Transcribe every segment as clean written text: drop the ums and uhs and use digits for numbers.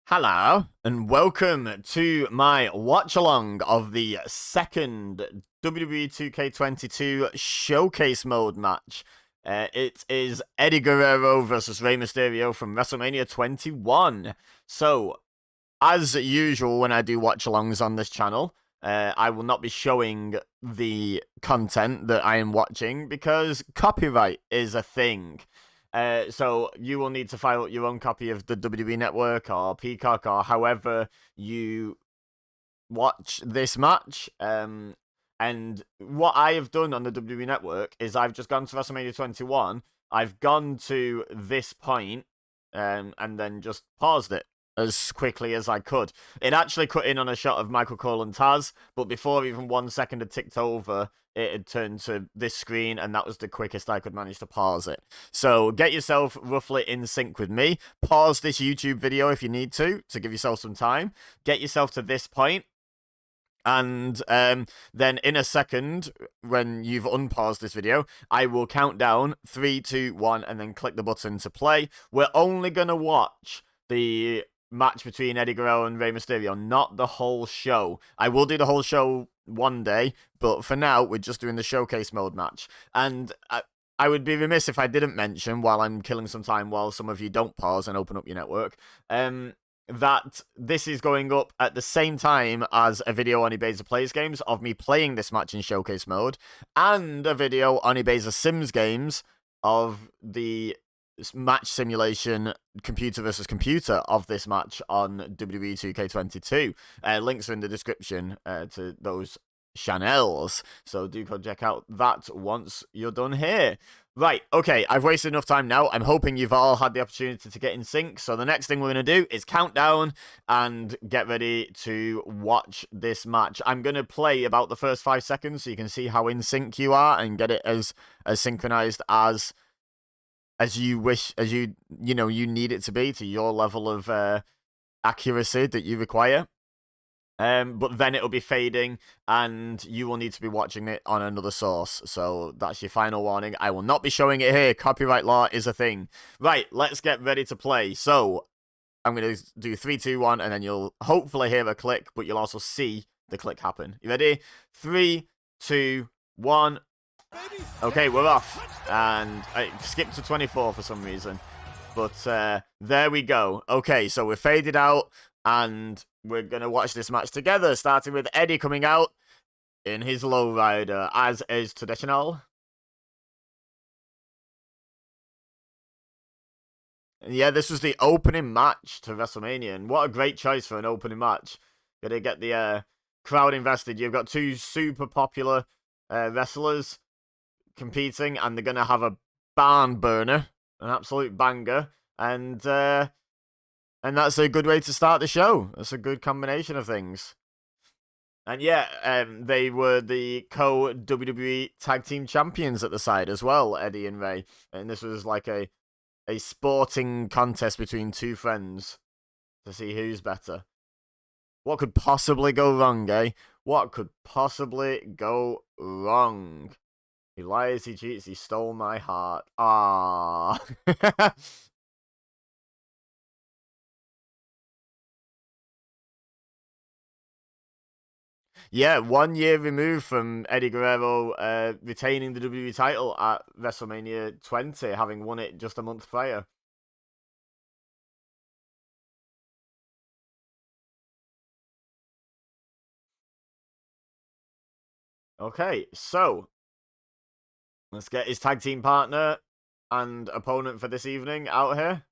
Hello, and welcome to my watch-along of the second WWE 2K22 Showcase Mode match. It is Eddie Guerrero versus Rey Mysterio from Wrestlemania 21. So, as usual when I do watch-alongs on this channel, I will not be showing the content that I am watching because copyright is a thing. So you will need to file up your own copy of the WWE Network or Peacock or however you watch this match. And what I have done on the WWE Network is I've just gone to WrestleMania 21. I've gone to this point, and then just paused it as quickly as I could. It actually cut in on a shot of Michael Cole and Taz, but before even 1 second had ticked over, it had turned to this screen, and that was the quickest I could manage to pause it. So get yourself roughly in sync with me. Pause this YouTube video if you need to give yourself some time. Get yourself to this point. And then in a second, when you've unpaused this video, I will count down 3, 2, 1, and then click the button to play. We're only going to watch the match between Eddie Guerrero and Rey Mysterio, not the whole show. I will do the whole show one day, but for now, we're just doing the showcase mode match. And I would be remiss if I didn't mention, while I'm killing some time while some of you don't pause and open up your network, that this is going up at the same time as a video on EBEZASimsgames of me playing this match in showcase mode, and a video on EBEZASimsgames of the match simulation computer versus computer of this match on WWE 2K22. Links are in the description to those channels, so do go check out that once you're done here. Right, okay, I've wasted enough time now. I'm hoping you've all had the opportunity to get in sync, so the next thing we're going to do is count down and get ready to watch this match. I'm going to play about the first 5 seconds so you can see how in sync you are and get it as synchronized as you wish, as you need it to be, to your level of accuracy that you require. But then it'll be fading, and you will need to be watching it on another source. So that's your final warning. I will not be showing it here. Copyright law is a thing. Right, let's get ready to play. So I'm going to do 3, 2, 1, and then you'll hopefully hear a click, but you'll also see the click happen. You ready? 3, 2, 1. Okay, we're off. And I skipped to 24 for some reason. But there we go. Okay, so we're faded out, and we're going to watch this match together, starting with Eddie coming out in his lowrider, as is traditional. And yeah, this was the opening match to WrestleMania, and what a great choice for an opening match. Gonna get the crowd invested. You've got two super popular wrestlers competing, and they're gonna have a barn burner, an absolute banger, and that's a good way to start the show. That's a good combination of things. And yeah, they were the co-WWE Tag Team Champions at the side as well, Eddie and Rey. And this was like a sporting contest between two friends to see who's better. What could possibly go wrong, eh? What could possibly go wrong? He lies, he cheats, he stole my heart. Ah. Yeah, 1 year removed from Eddie Guerrero retaining the WWE title at WrestleMania 20, having won it just a month prior. Okay, so let's get his tag team partner and opponent for this evening out here.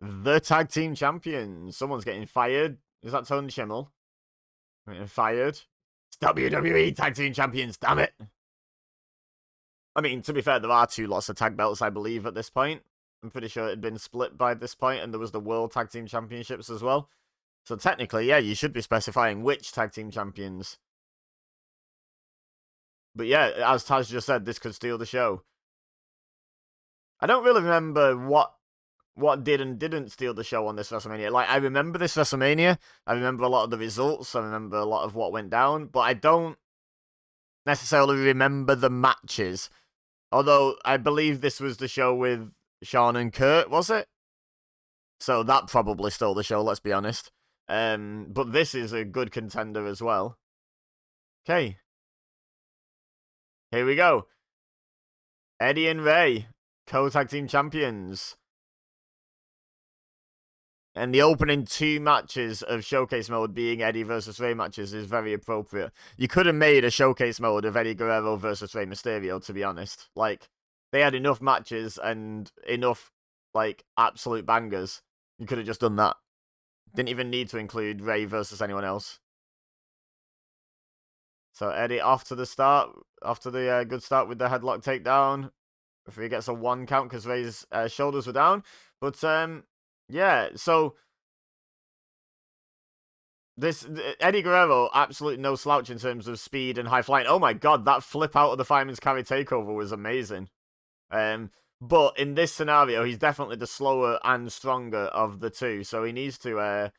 The tag team champions. Someone's getting fired. Is that Tony Schimmel? Getting fired. It's WWE tag team champions, damn it. I mean, to be fair, there are 2 lots of tag belts, I believe, at this point. I'm pretty sure it had been split by this point, and there was the World Tag Team Championships as well. So technically, yeah, you should be specifying which tag team champions. But yeah, as Taz just said, this could steal the show. I don't really remember what what did and didn't steal the show on this WrestleMania. Like, I remember this WrestleMania. I remember a lot of the results. I remember a lot of what went down. But I don't necessarily remember the matches. Although, I believe this was the show with Shawn and Kurt, was it? So that probably stole the show, let's be honest. But this is a good contender as well. Okay. Here we go. Eddie and Ray, co-tag team champions. And the opening 2 matches of Showcase Mode being Eddie versus Rey matches is very appropriate. You could have made a Showcase Mode of Eddie Guerrero versus Rey Mysterio, to be honest. Like, they had enough matches and enough, like, absolute bangers. You could have just done that. Didn't even need to include Rey versus anyone else. So Eddie off to the start, after the good start with the headlock takedown. If he gets a 1 count because Rey's shoulders were down. But, yeah, so this Eddie Guerrero, absolutely no slouch in terms of speed and high flying. Oh my god, that flip out of the Fireman's Carry takeover was amazing. But in this scenario, he's definitely the slower and stronger of the two. So he needs to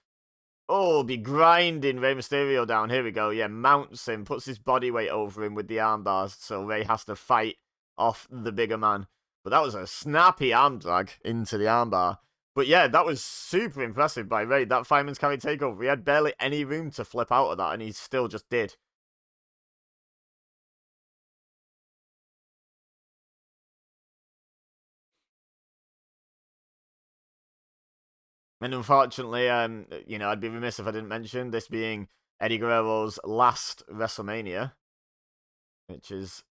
be grinding Rey Mysterio down. Here we go. Yeah, mounts him, puts his body weight over him with the arm bars. So Rey has to fight off the bigger man. But that was a snappy arm drag into the armbar. But yeah, that was super impressive by Rey. That Fireman's Carry takeover. He had barely any room to flip out of that, and he still just did. And unfortunately, you know, I'd be remiss if I didn't mention this being Eddie Guerrero's last WrestleMania, which is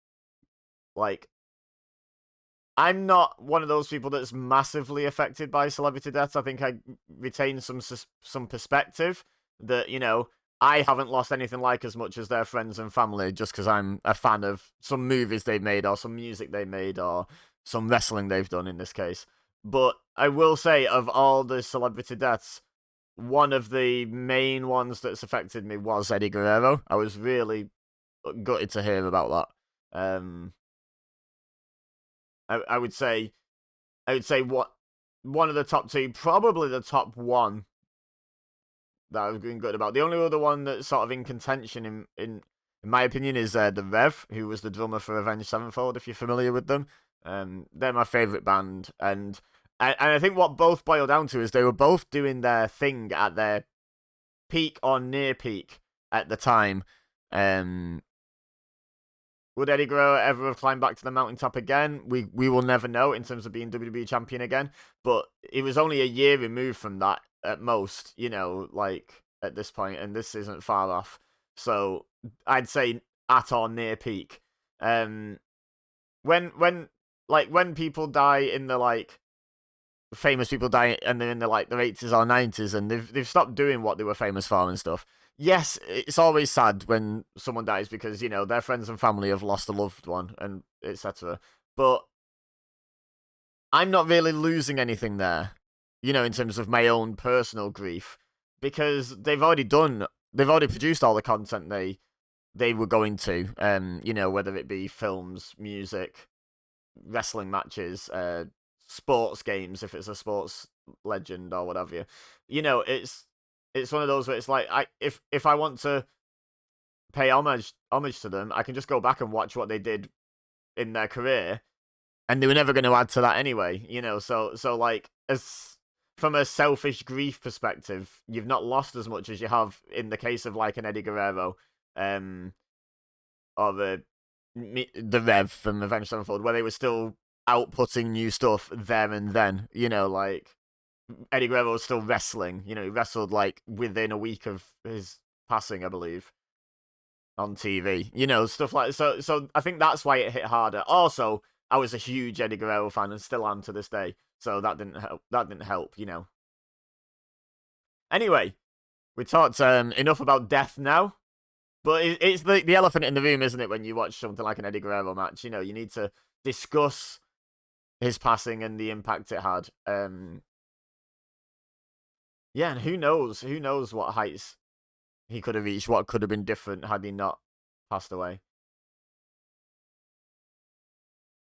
like, I'm not one of those people that's massively affected by celebrity deaths. I think I retain some perspective that, you know, I haven't lost anything like as much as their friends and family just because I'm a fan of some movies they've made or some music they made or some wrestling they've done in this case. But I will say, of all the celebrity deaths, one of the main ones that's affected me was Eddie Guerrero. I was really gutted to hear about that. I would say what one of the top 2, probably the top 1 that I've been good about. The only other one that's sort of in contention, in my opinion, is the Rev, who was the drummer for Avenged Sevenfold. If you're familiar with them, they're my favorite band, and I think what both boil down to is they were both doing their thing at their peak or near peak at the time. Would Eddie Guerrero ever have climbed back to the mountaintop again? We will never know in terms of being WWE champion again. But it was only a year removed from that at most, you know, like at this point, and this isn't far off. So I'd say at or near peak. When people die in the like famous people die and they're in the like their 80s or 90s and they've stopped doing what they were famous for and stuff. Yes, it's always sad when someone dies because, you know, their friends and family have lost a loved one and etc. But I'm not really losing anything there, you know, in terms of my own personal grief, because they've already produced all the content they were going to, you know, whether it be films, music, wrestling matches, sports games, if it's a sports legend or whatever. You know, it's one of those where it's like, if I want to pay homage to them, I can just go back and watch what they did in their career, and they were never going to add to that anyway, you know. So like, as from a selfish grief perspective, you've not lost as much as you have in the case of like an Eddie Guerrero, or the Rev from Avenged Sevenfold, where they were still outputting new stuff there and then, you know, like Eddie Guerrero was still wrestling. You know, he wrestled like within a week of his passing, I believe, on TV. You know, stuff like so. So I think that's why it hit harder. Also, I was a huge Eddie Guerrero fan and still am to this day. So that didn't help. That didn't help. You know. Anyway, we talked enough about death now. But it's the elephant in the room, isn't it? When you watch something like an Eddie Guerrero match, you know, you need to discuss his passing and the impact it had. Yeah, and who knows? Who knows what heights he could have reached? What could have been different had he not passed away?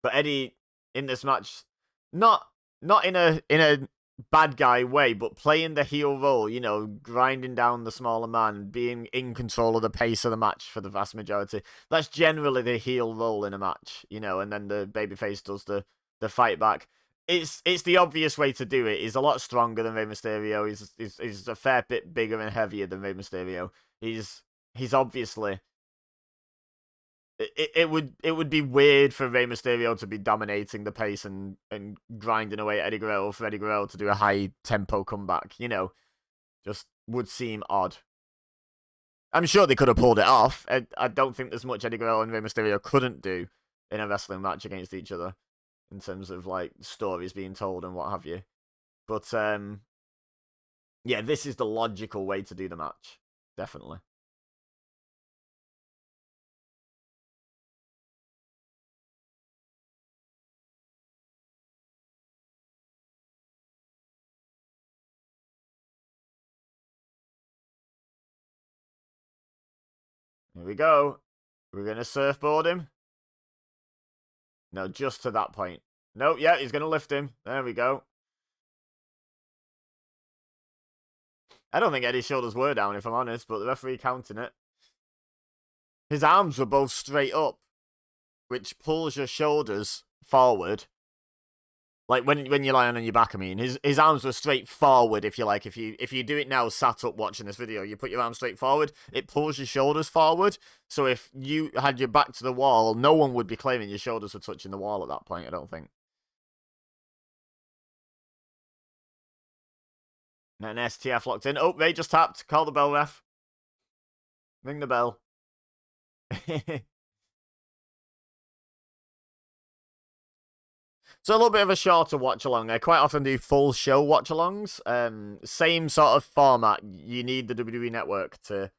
But Eddie in this match, not in a bad guy way, but playing the heel role, you know, grinding down the smaller man, being in control of the pace of the match for the vast majority. That's generally the heel role in a match, you know, and then the babyface does the fight back. It's the obvious way to do it. He's a lot stronger than Rey Mysterio. He's a fair bit bigger and heavier than Rey Mysterio. He's obviously it would be weird for Rey Mysterio to be dominating the pace and grinding away at Eddie Guerrero for Eddie Guerrero to do a high tempo comeback. You know, just would seem odd. I'm sure they could have pulled it off. I don't think there's much Eddie Guerrero and Rey Mysterio couldn't do in a wrestling match against each other in terms of like stories being told and what have you. But yeah, this is the logical way to do the match, definitely. Here we go. We're gonna surfboard him. No, just to that point. No, yeah, he's gonna lift him. There we go. I don't think Eddie's shoulders were down, if I'm honest, but the referee counting it. His arms were both straight up, which pulls your shoulders forward. Like when you're lying on your back, I mean, his arms were straight forward. If you like, if you do it now, sat up watching this video, you put your arms straight forward. It pulls your shoulders forward. So if you had your back to the wall, no one would be claiming your shoulders were touching the wall at that point. I don't think. And an STF locked in. Oh, they just tapped. Call the bell, ref. Ring the bell. So a little bit of a shorter watch along. I quite often do full show watch alongs. Same sort of format. You need the WWE Network to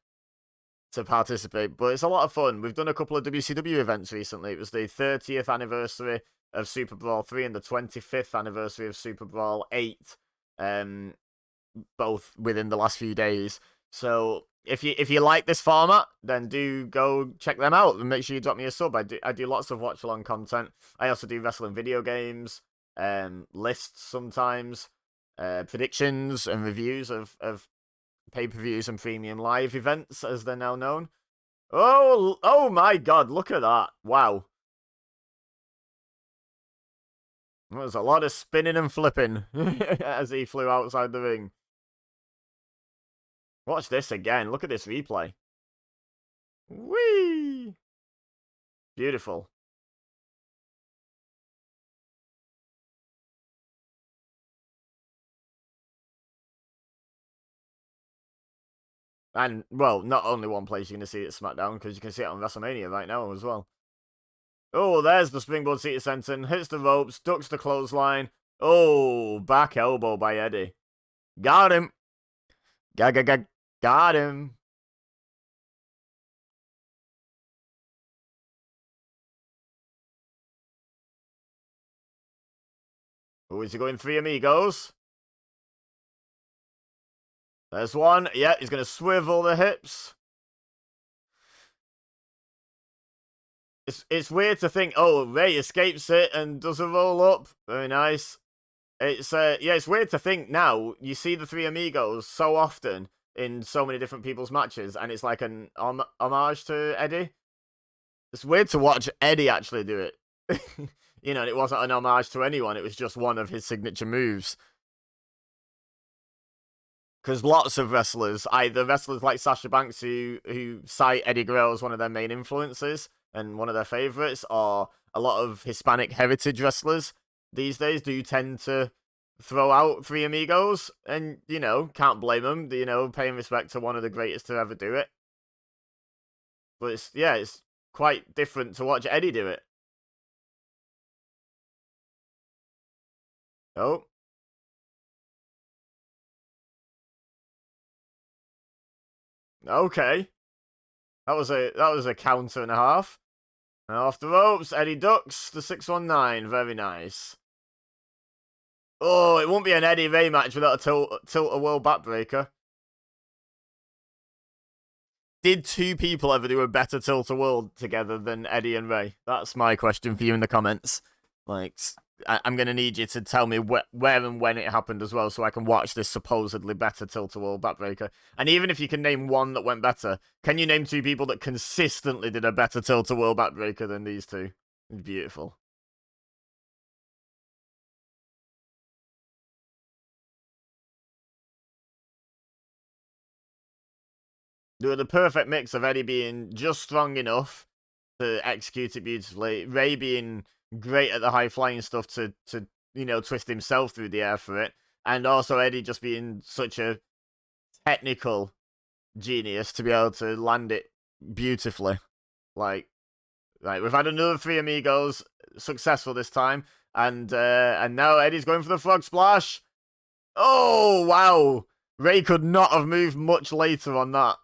participate, but it's a lot of fun. We've done a couple of WCW events recently. It was the 30th anniversary of Super Brawl 3 and the 25th anniversary of Super Brawl 8. Both within the last few days. So if you like this format, then do go check them out and make sure you drop me a sub. I do lots of watch along content. I also do wrestling video games, lists sometimes, predictions and reviews of pay-per-views and premium live events as they're now known. Oh my god, look at that. Wow. There's a lot of spinning and flipping as he flew outside the ring. Watch this again. Look at this replay. Whee! Beautiful. And, well, not only one place you're going to see it SmackDown, because you can see it on WrestleMania right now as well. Oh, there's the springboard seated senton. Hits the ropes, ducks the clothesline. Oh, back elbow by Eddie. Got him. Got him. Oh, is he going three amigos? There's one. Yeah, he's going to swivel the hips. It's weird to think, oh, Ray escapes it and does a roll up. Very nice. It's yeah, it's weird to think now. You see the three amigos so often in so many different people's matches, and it's like an homage to Eddie. It's weird to watch Eddie actually do it. You know, and it wasn't an homage to anyone. It was just one of his signature moves. Because lots of wrestlers, either wrestlers like Sasha Banks who cite Eddie Guerrero as one of their main influences and one of their favorites, or a lot of Hispanic heritage wrestlers these days do tend to throw out Three Amigos, and, you know, can't blame them, you know, paying respect to one of the greatest to ever do it. But it's, yeah, it's quite different to watch Eddie do it. Oh. Okay. That was a counter and a half. And off the ropes, Eddie ducks the 619. Very nice. Oh, it won't be an Eddie Ray match without a tilt a world backbreaker. Did two people ever do a better tilt a world together than Eddie and Ray? That's my question for you in the comments. Like, I'm going to need you to tell me where and when it happened as well, so I can watch this supposedly better tilt-a-whirl backbreaker. And even if you can name one that went better, can you name two people that consistently did a better tilt-a-whirl backbreaker than these two? Beautiful. They were the perfect mix of Eddie being just strong enough to execute it beautifully, Ray being great at the high-flying stuff to twist himself through the air for it, and also Eddie just being such a technical genius to be able to land it beautifully. Like we've had another three amigos successful this time, and now Eddie's going for the frog splash. Oh wow! Ray could not have moved much later on that.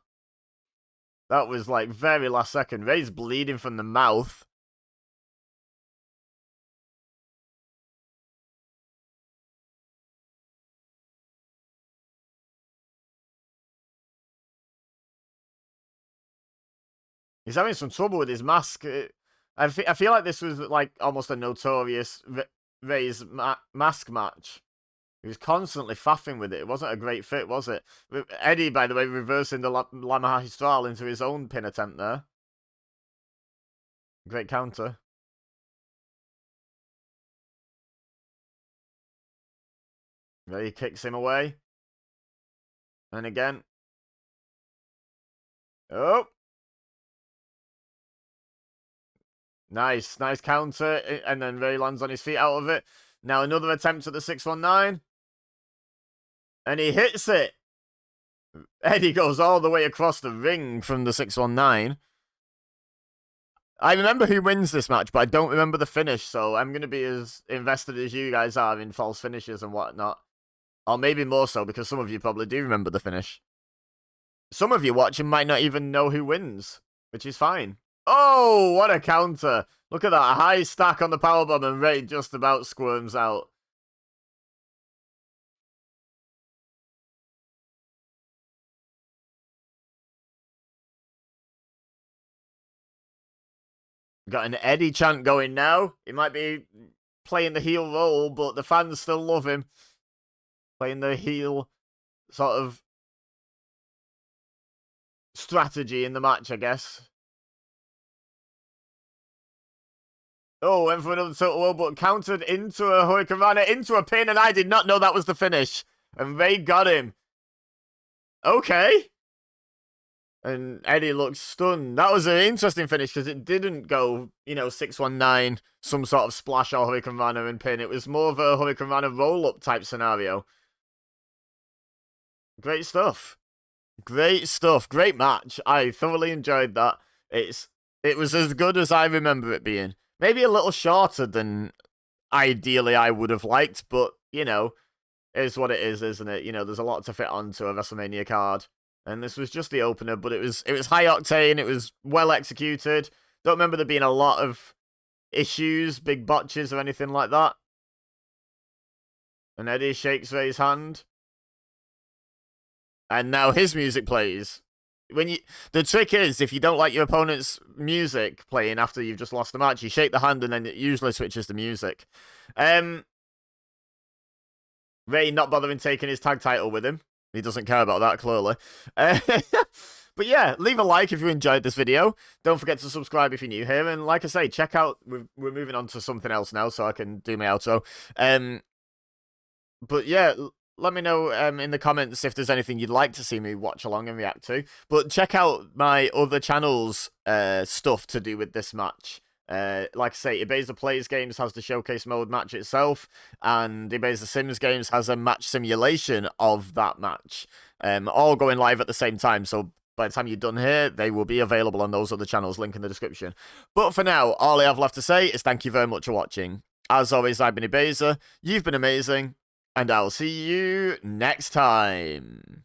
That was like very last second. Ray's bleeding from the mouth. He's having some trouble with his mask. I feel like this was like almost a notorious Ray's mask match. He was constantly faffing with it. It wasn't a great fit, was it? Eddie, by the way, reversing the La Magistral into his own pin attempt there. Great counter. Ray kicks him away. And again. Oh! Nice counter. And then Ray lands on his feet out of it. Now another attempt at the 619. And he hits it. Eddie goes all the way across the ring from the 619. I remember who wins this match, but I don't remember the finish, so I'm going to be as invested as you guys are in false finishes and whatnot. Or maybe more so, because some of you probably do remember the finish. Some of you watching might not even know who wins, which is fine. Oh, what a counter. Look at that. A high stack on the powerbomb, and Ray just about squirms out. Got an Eddie chant going now. He might be playing the heel role, but the fans still love him. Playing the heel sort of strategy in the match, I guess. Oh, went for another total world, but countered into a Hurricanrana, into a pin, and I did not know that was the finish. And Ray got him. Okay. And Eddie looks stunned. That was an interesting finish because it didn't go, 619, some sort of splash or Hurricanrana and pin. It was more of a Hurricanrana roll-up type scenario. Great stuff. Great stuff. Great match. I thoroughly enjoyed that. It was as good as I remember it being. Maybe a little shorter than ideally I would have liked, but, is what it is, isn't it? There's a lot to fit onto a WrestleMania card. And this was just the opener, but it was high octane, it was well executed. Don't remember there being a lot of issues, big botches or anything like that. And Eddie shakes Ray's hand. And now his music plays. The trick is, if you don't like your opponent's music playing after you've just lost the match, you shake the hand and then it usually switches to music. Ray not bothering taking his tag title with him. He doesn't care about that, clearly. But yeah, leave a like if you enjoyed this video. Don't forget to subscribe if you're new here. And like I say, check out... We're moving on to something else now, so I can do my outro. But yeah... Let me know in the comments if there's anything you'd like to see me watch along and react to. But check out my other channel's stuff to do with this match. Like I say, EBEZASimsgames has the showcase mode match itself, and EBEZASimsgames has a match simulation of that match. All going live at the same time, so by the time you're done here, they will be available on those other channels, link in the description. But for now, all I have left to say is thank you very much for watching. As always, I've been EBEZA, you've been amazing, and I'll see you next time.